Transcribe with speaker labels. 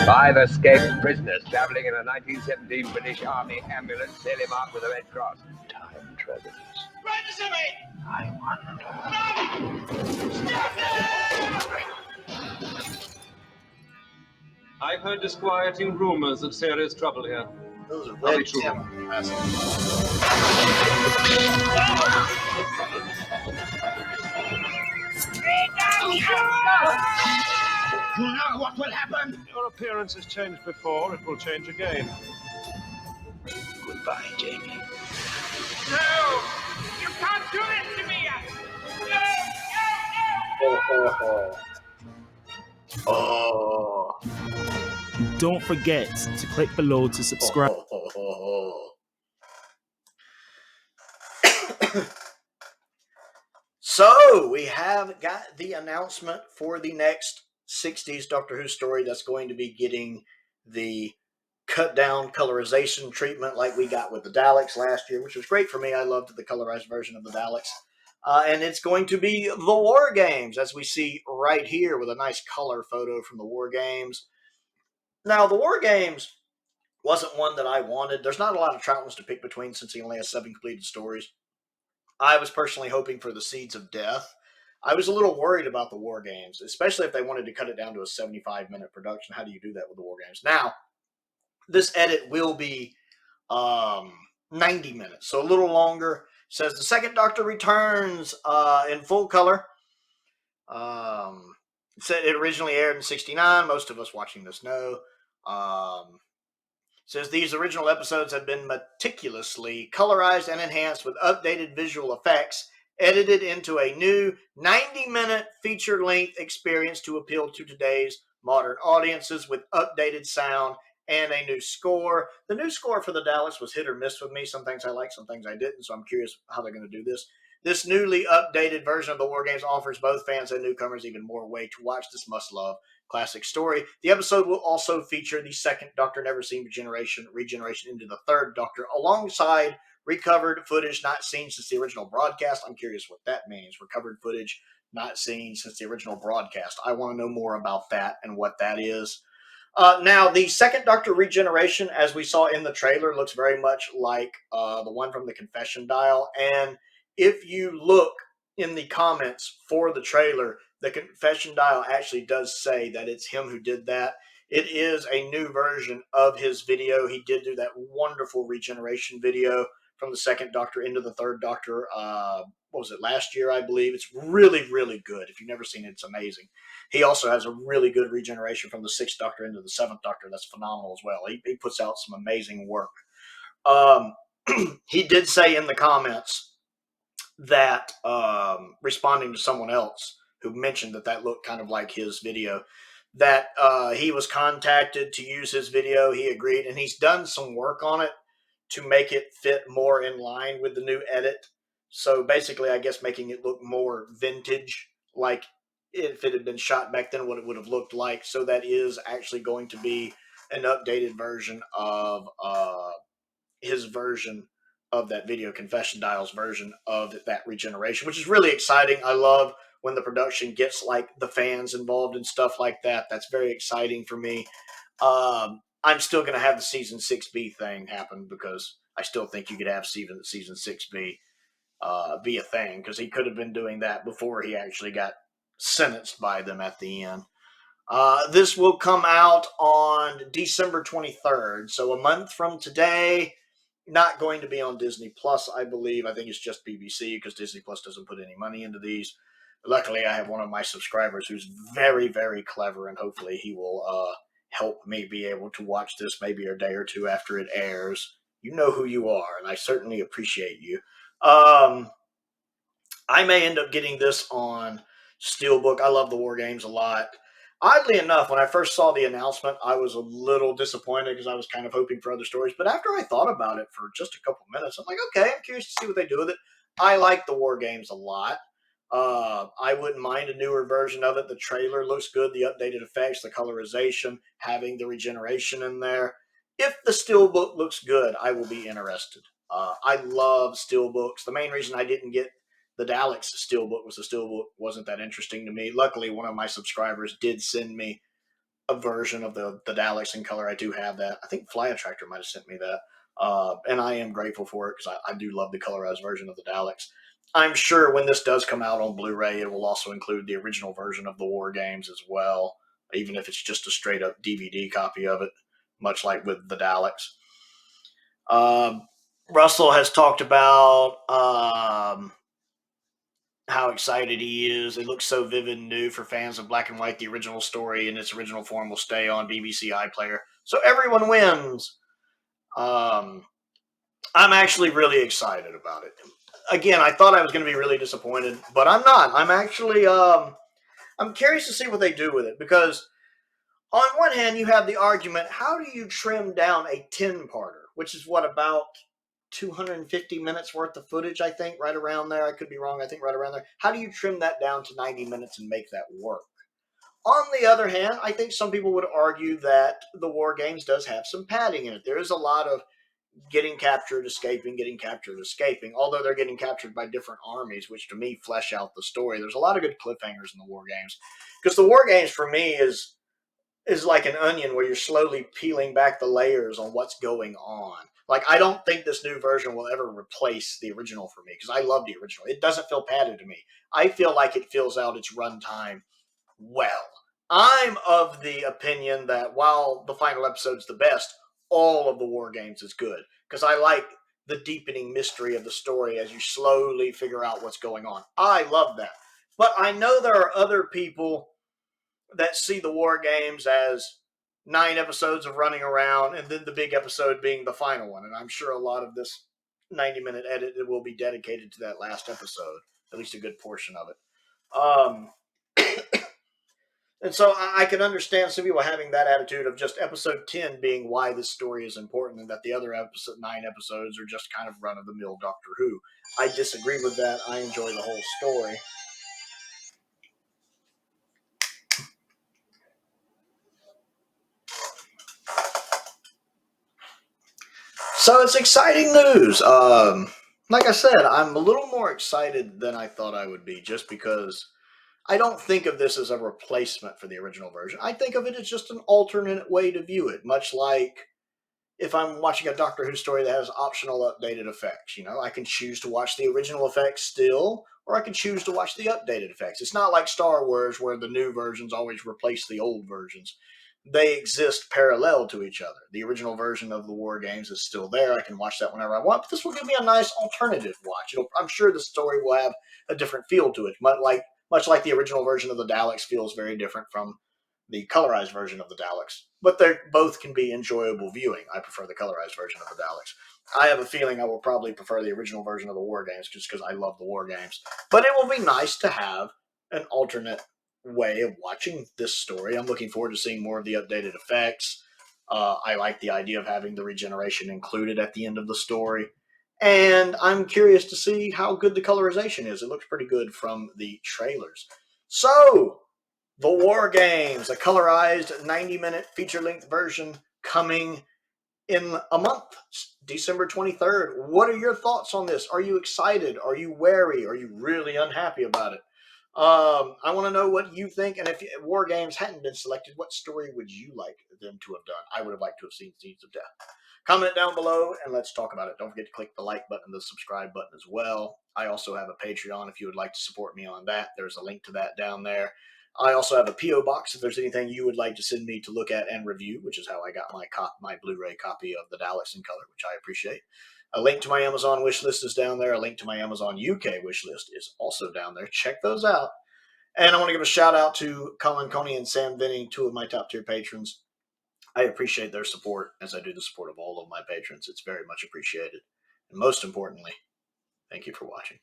Speaker 1: 5 escaped prisoners traveling in a 1917 British Army ambulance sail him out with a Red Cross. Time travels. I wonder.
Speaker 2: I've heard disquieting rumors of serious trouble here.
Speaker 3: Those are red true.
Speaker 4: You know what will happen?
Speaker 2: Your appearance has changed before, it will change again.
Speaker 4: Goodbye, Jamie.
Speaker 5: No! You can't do this to me! No!
Speaker 3: Oh.
Speaker 6: Don't forget to click below to subscribe.
Speaker 3: So we have got the announcement for the next 60s Doctor Who story that's going to be getting the cut down colorization treatment like we got with the Daleks last year, which was great for me. I loved the colorized version of the Daleks. And it's going to be the War Games, as we see right here with a nice color photo from the War Games. Now, the War Games wasn't one that I wanted. There's not a lot of Troutmans to pick between since he only has 7 completed stories. I was personally hoping for the Seeds of Death. I was a little worried about the War Games, especially if they wanted to cut it down to a 75-minute production. How do you do that with the War Games? Now, this edit will be 90 minutes, so a little longer. It says the second Doctor returns in full color. It said it originally aired in '69. Most of us watching this know. Says these original episodes have been meticulously colorized and enhanced with updated visual effects, edited into a new 90-minute feature-length experience to appeal to today's modern audiences with updated sound and a new score. The new score for the Daleks was hit or miss with me. Some things I liked, some things I didn't, so I'm curious how they're going to do this. This newly updated version of the War Games offers both fans and newcomers even more way to watch this must-love classic story. The episode will also feature the second Doctor never seen regeneration into the third Doctor, alongside recovered footage not seen since the original broadcast. I'm curious what that means. Recovered footage not seen since the original broadcast. I want to know more about that and what that is. Now, the second Doctor regeneration, as we saw in the trailer, looks very much like the one from the Confession Dial. And if you look in the comments for the trailer, the Confession Dial actually does say that it's him who did that. It is a new version of his video. He did do that wonderful regeneration video from the second Doctor into the third Doctor. What was it, last year, I believe? It's really, really good. If you've never seen it, it's amazing. He also has a really good regeneration from the sixth Doctor into the seventh Doctor. That's phenomenal as well. He puts out some amazing work. He did say in the comments that, responding to someone else who mentioned that looked kind of like his video, that he was contacted to use his video. He agreed, and he's done some work on it to make it fit more in line with the new edit. So basically, I guess making it look more vintage, like if it had been shot back then, what it would have looked like. So that is actually going to be an updated version of his version of that video, Confession Dial's version of that regeneration, which is really exciting. I love when the production gets like the fans involved and stuff like that. That's very exciting for me. I'm still going to have the season 6B thing happen because I still think you could have season 6B be a thing, because he could have been doing that before he actually got sentenced by them at the end. This will come out on December 23rd, so a month from today. Not going to be on Disney Plus, I believe. I think it's just BBC because Disney Plus doesn't put any money into these. Luckily, I have one of my subscribers who's very, very clever, and hopefully he will help me be able to watch this maybe a day or two after it airs. You know who you are, and I certainly appreciate you. I may end up getting this on Steelbook. I love the War Games a lot. Oddly enough, when I first saw the announcement, I was a little disappointed because I was kind of hoping for other stories. But after I thought about it for just a couple minutes, I'm like, okay, I'm curious to see what they do with it. I like the War Games a lot. I wouldn't mind a newer version of it. The trailer looks good. The updated effects, the colorization, having the regeneration in there. If the Steelbook looks good, I will be interested. I love Steelbooks. The main reason I didn't get the Daleks Steelbook was the Steelbook wasn't that interesting to me. Luckily, one of my subscribers did send me a version of the Daleks in color. I do have that. I think Flyattractor might have sent me that. And I am grateful for it because I do love the colorized version of the Daleks. I'm sure when this does come out on Blu-ray, it will also include the original version of the War Games as well, even if it's just a straight-up DVD copy of it, much like with the Daleks. Russell has talked about how excited he is. It looks so vivid and new for fans of Black and White. The original story in its original form will stay on BBC iPlayer, so everyone wins. I'm actually really excited about it. Again, I thought I was going to be really disappointed, but I'm not. I'm actually I'm curious to see what they do with it, because on one hand, you have the argument, how do you trim down a 10-parter, which is what, about 250 minutes worth of footage, I think, right around there. I could be wrong. I think right around there. How do you trim that down to 90 minutes and make that work? On the other hand, I think some people would argue that the War Games does have some padding in it. There is a lot of getting captured, escaping, although they're getting captured by different armies, which to me flesh out the story. There's a lot of good cliffhangers in the War Games, because the War Games for me is like an onion where you're slowly peeling back the layers on what's going on. Like, I don't think this new version will ever replace the original for me, because I love the original. It doesn't feel padded to me. I feel like it fills out its runtime well. I'm of the opinion that while the final episode's the best, all of the War Games is good, because I like the deepening mystery of the story as you slowly figure out what's going on. I love that. But I know there are other people that see the War Games as 9 episodes of running around and then the big episode being the final one. And I'm sure a lot of this 90-minute edit will be dedicated to that last episode, at least a good portion of it. And so I can understand some people having that attitude of just episode 10 being why this story is important, and that the other 9 episodes are just kind of run-of-the-mill Doctor Who. I disagree with that. I enjoy the whole story. So it's exciting news. Like I said, I'm a little more excited than I thought I would be, just because I don't think of this as a replacement for the original version. I think of it as just an alternate way to view it, much like if I'm watching a Doctor Who story that has optional updated effects. You know, I can choose to watch the original effects still, or I can choose to watch the updated effects. It's not like Star Wars, where the new versions always replace the old versions. They exist parallel to each other. The original version of the War Games is still there. I can watch that whenever I want, but this will give me a nice alternative watch. I'm sure the story will have a different feel to it, much like the original version of the Daleks feels very different from the colorized version of the Daleks. But they both can be enjoyable viewing. I prefer the colorized version of the Daleks. I have a feeling I will probably prefer the original version of the War Games, just because I love the War Games. But it will be nice to have an alternate way of watching this story. I'm looking forward to seeing more of the updated effects. I like the idea of having the regeneration included at the end of the story. And I'm curious to see how good the colorization is. It looks pretty good from the trailers. So, the War Games, a colorized 90-minute feature-length version coming in a month, December 23rd. What are your thoughts on this? Are you excited? Are you wary? Are you really unhappy about it? I want to know what you think, and if War Games hadn't been selected, what story would you like them to have done? I would have liked to have seen Seeds of Death. Comment down below, and let's talk about it. Don't forget to click the like button and the subscribe button as well. I also have a Patreon if you would like to support me on that. There's a link to that down there. I also have a P.O. box if there's anything you would like to send me to look at and review, which is how I got my Blu-ray copy of the Daleks in color, which I appreciate. A link to my Amazon wishlist is down there. A link to my Amazon UK wishlist is also down there. Check those out. And I want to give a shout out to Colin Coney and Sam Venning, 2 of my top tier patrons. I appreciate their support, as I do the support of all of my patrons. It's very much appreciated. And most importantly, thank you for watching.